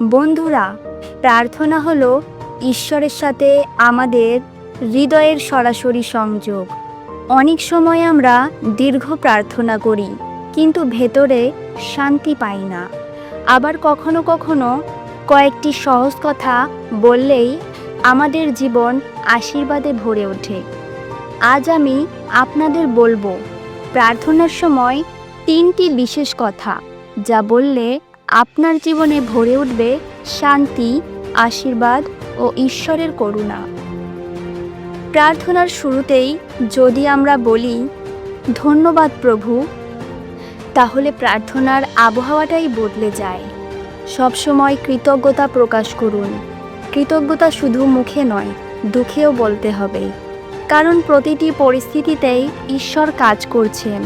বন্ধুরা, প্রার্থনা হলো ঈশ্বরের সাথে আমাদের হৃদয়ের সরাসরি সংযোগ। অনেক সময় আমরা দীর্ঘ প্রার্থনা করি, কিন্তু ভেতরে শান্তি পাই না। আবার কখনো কখনো কয়েকটি সহজ কথা বললেই আমাদের জীবন আশীর্বাদে ভরে ওঠে। আজ আমি আপনাদের বলবো প্রার্থনার সময় 3টি বিশেষ কথা, যা বললে আপনার জীবনে ভরে উঠবে শান্তি, আশীর্বাদ ও ঈশ্বরের করুণা। প্রার্থনার শুরুতেই যদি আমরা বলি, ধন্যবাদ প্রভু, তাহলে প্রার্থনার আবহাওয়াটাই বদলে যায়। সবসময় কৃতজ্ঞতা প্রকাশ করুন। কৃতজ্ঞতা শুধু মুখে নয়, দুঃখেও বলতে হবে, কারণ প্রতিটি পরিস্থিতিতেই ঈশ্বর কাজ করছেন।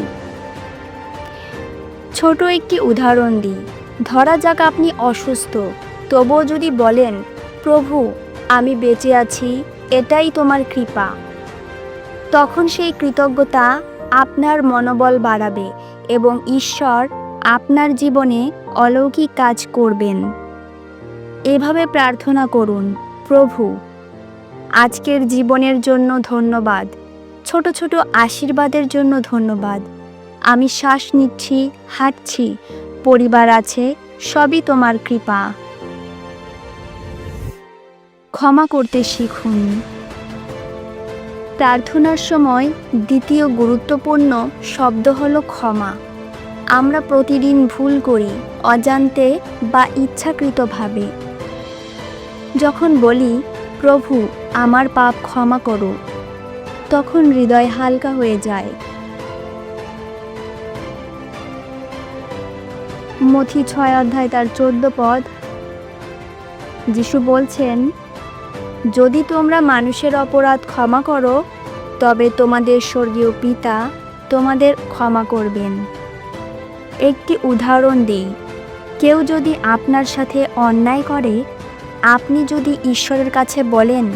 ছোট একটি উদাহরণ দিই। ধরা যাক আপনি অসুস্থ, তবুও যদি বলেন, প্রভু আমি বেঁচে আছি, এটাই তোমার কৃপা, তখন সেই কৃতজ্ঞতা আপনার মনোবল বাড়াবে এবং ঈশ্বর আপনার জীবনে অলৌকিক কাজ করবেন। এভাবে প্রার্থনা করুন, প্রভু আজকের জীবনের জন্য ধন্যবাদ, ছোট ছোট আশীর্বাদের জন্য ধন্যবাদ। আমি শ্বাস নিচ্ছি, হাঁটছি, পরিবার আছে, সবই তোমার কৃপা। ক্ষমা করতে শিখুন। প্রার্থনার সময় দ্বিতীয় গুরুত্বপূর্ণ শব্দ হলো ক্ষমা। আমরা প্রতিদিন ভুল করি, অজান্তে বা ইচ্ছাকৃতভাবে। যখন বলি, প্রভু আমার পাপ ক্ষমা করো, তখন হৃদয় হালকা হয়ে যায়। মথি 6 অধ্যায় তার 14 পদ, যিশু বলছেন, যদি তোমরা মানুষের অপরাধ ক্ষমা করো, তবে তোমাদের স্বর্গীয় পিতা তোমাদের ক্ষমা করবেন। একটি উদাহরণ দিই। কেউ যদি আপনার সাথে অন্যায় করে, আপনি যদি ঈশ্বরের কাছে বলেন,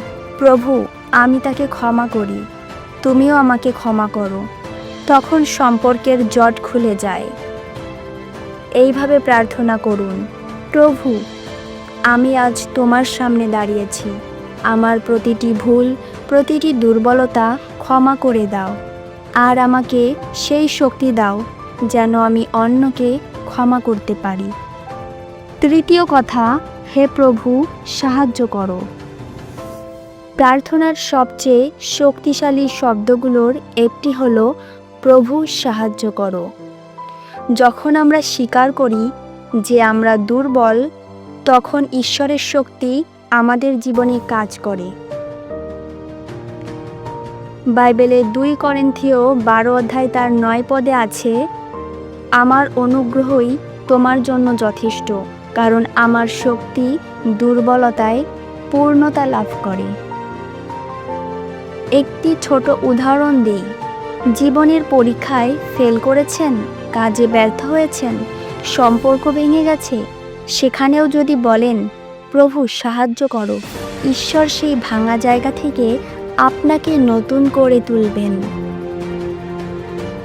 প্রভু আমি তাকে ক্ষমা করি, তুমিও আমাকে ক্ষমা করো, তখন সম্পর্কের জট খুলে যায়। এইভাবে প্রার্থনা করুন, প্রভু আমি আজ তোমার সামনে দাঁড়িয়েছি, আমার প্রতিটি ভুল, প্রতিটি দুর্বলতা ক্ষমা করে দাও, আর আমাকে সেই শক্তি দাও যেন আমি অন্যকে ক্ষমা করতে পারি। তৃতীয় কথা, হে প্রভু সাহায্য করো। প্রার্থনার সবচেয়ে শক্তিশালী শব্দগুলোর একটি হলো, প্রভু সাহায্য করো। যখন আমরা স্বীকার করি যে আমরা দুর্বল, তখন ঈশ্বরের শক্তি আমাদের জীবনে কাজ করে। বাইবেলে 2 করিন্থীয় 12 অধ্যায় তার 9 পদে আছে, আমার অনুগ্রহই তোমার জন্য যথেষ্ট, কারণ আমার শক্তি দুর্বলতায় পূর্ণতা লাভ করে। একটি ছোট উদাহরণ দিই। জীবনের পরীক্ষায় ফেল করেছেন, কাজে ব্যর্থ হয়েছেন, সম্পর্ক ভেঙে গেছে, সেখানেও যদি বলেন, প্রভু সাহায্য করো, ঈশ্বর সেই ভাঙা জায়গা থেকে আপনাকে নতুন করে তুলবেন।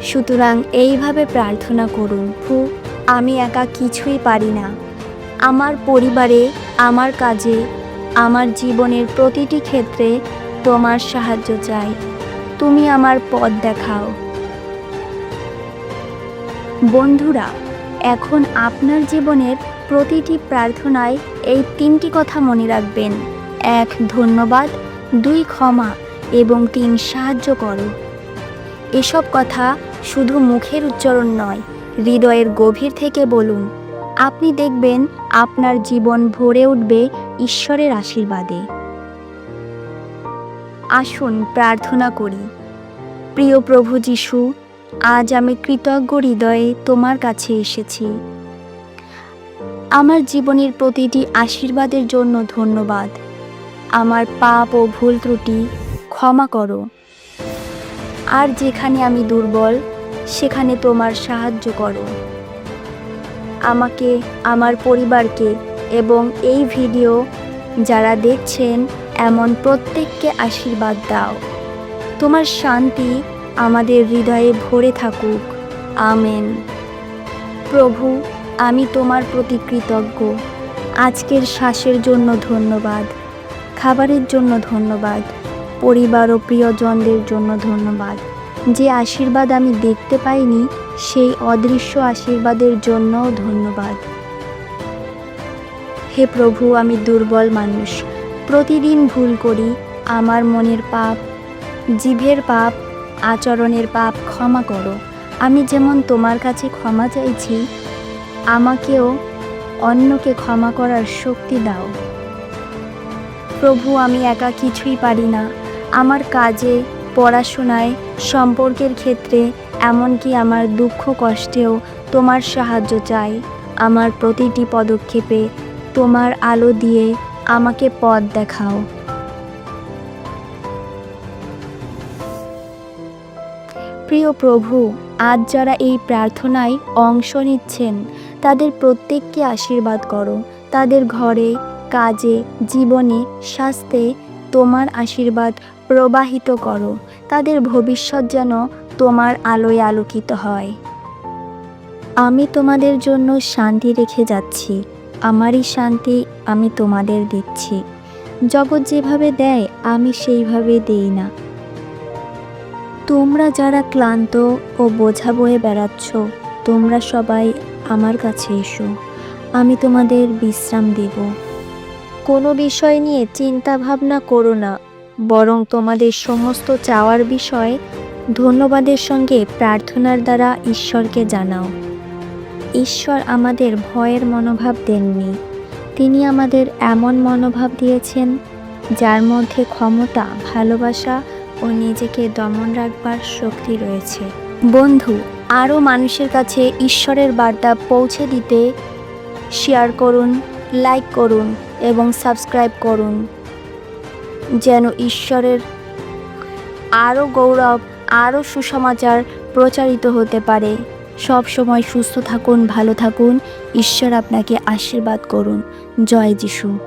সুতরাং এইভাবে প্রার্থনা করুন, প্রভু আমি একা কিছুই পারি না, আমার পরিবারে, আমার কাজে, আমার জীবনের প্রতিটি ক্ষেত্রে তোমার সাহায্য চাই, তুমি আমার পথ দেখাও। বন্ধুরা, এখন আপনার জীবনের প্রতিটি প্রার্থনায় এই 3টি কথা মনে রাখবেন। 1 ধন্যবাদ, 2 ক্ষমা এবং 3 সাহায্য করো। এসব কথা শুধু মুখের উচ্চারণ নয়, হৃদয়ের গভীর থেকে বলুন। আপনি দেখবেন আপনার জীবন ভরে উঠবে ঈশ্বরের আশীর্বাদে। আসুন প্রার্থনা করি। প্রিয় প্রভু যিশু, আজ আমি কৃতজ্ঞ হৃদয়ে তোমার কাছে এসেছি। আমার জীবনের প্রতিটি আশীর্বাদের জন্য ধন্যবাদ। আমার পাপ ও ভুল ত্রুটি ক্ষমা করো। আর যেখানে আমি দুর্বল, সেখানে তোমার সাহায্য করো। আমাকে, আমার পরিবারকে এবং এই ভিডিও যারা দেখছেন এমন প্রত্যেককে আশীর্বাদ দাও। তোমার শান্তি আমাদের হৃদয়ে ভরে থাকুক। আমেন। প্রভু আমি তোমার প্রতি কৃতজ্ঞ, আজকের শ্বাসের জন্য ধন্যবাদ, খাবারের জন্য ধন্যবাদ, পরিবার ও প্রিয়জনদের জন্য ধন্যবাদ। যে আশীর্বাদ আমি দেখতে পাইনি সেই অদৃশ্য আশীর্বাদের জন্যও ধন্যবাদ। হে প্রভু, আমি দুর্বল মানুষ, প্রতিদিন ভুল করি। আমার মনের পাপ, জিভের পাপ, আচরণের পাপ ক্ষমা করো। আমি যেমন তোমার কাছে ক্ষমা চাইছি, আমাকেও অন্যকে ক্ষমা করার শক্তি দাও। প্রভু, আমি একা কিছুই পারি না। আমার কাজে, পড়াশোনায়, সম্পর্কের ক্ষেত্রে, এমনকি আমার দুঃখ কষ্টেও তোমার সাহায্য চাই। আমার প্রতিটি পদক্ষেপে তোমার আলো দিয়ে আমাকে পথ দেখাও। প্রিয় প্রভু, আজ যারা এই প্রার্থনায় অংশ নিচ্ছেন তাদের প্রত্যেককে আশীর্বাদ করো। তাদের ঘরে, কাজে, জীবনে, স্বাস্থ্যে তোমার আশীর্বাদ প্রবাহিত করো। তাদের ভবিষ্যৎ যেন তোমার আলোয় আলোকিত হয়। আমি তোমাদের জন্য শান্তি রেখে যাচ্ছি। আমারই শান্তি আমি তোমাদের দিচ্ছি। জগৎ যেভাবে দেয় আমি সেইভাবে দেই না। তোমরা যারা ক্লান্ত ও বোঝা বয়ে বেড়াচ্ছ, তোমরা সবাই আমার কাছে এসো, আমি তোমাদের বিশ্রাম দেব। কোনো বিষয় নিয়ে চিন্তা ভাবনা করো না, বরং তোমাদের সমস্ত চাওয়ার বিষয় ধন্যবাদের সঙ্গে প্রার্থনার দ্বারা ঈশ্বরকে জানাও। ঈশ্বর আমাদের ভয়ের মনোভাব দেননি, তিনি আমাদের এমন মনোভাব দিয়েছেন যার মধ্যে ক্ষমতা, ভালোবাসা ও নিজেকে দমন রাখবার শক্তি রয়েছে। বন্ধু, আরও মানুষের কাছে ঈশ্বরের বার্তা পৌঁছে দিতে শেয়ার করুন, লাইক করুন এবং সাবস্ক্রাইব করুন, যেন ঈশ্বরের আরও গৌরব, আরও সুসমাচার প্রচারিত হতে পারে। সব সময় সুস্থ থাকুন, ভালো থাকুন। ঈশ্বর আপনাকে আশীর্বাদ করুন। জয় যিশু।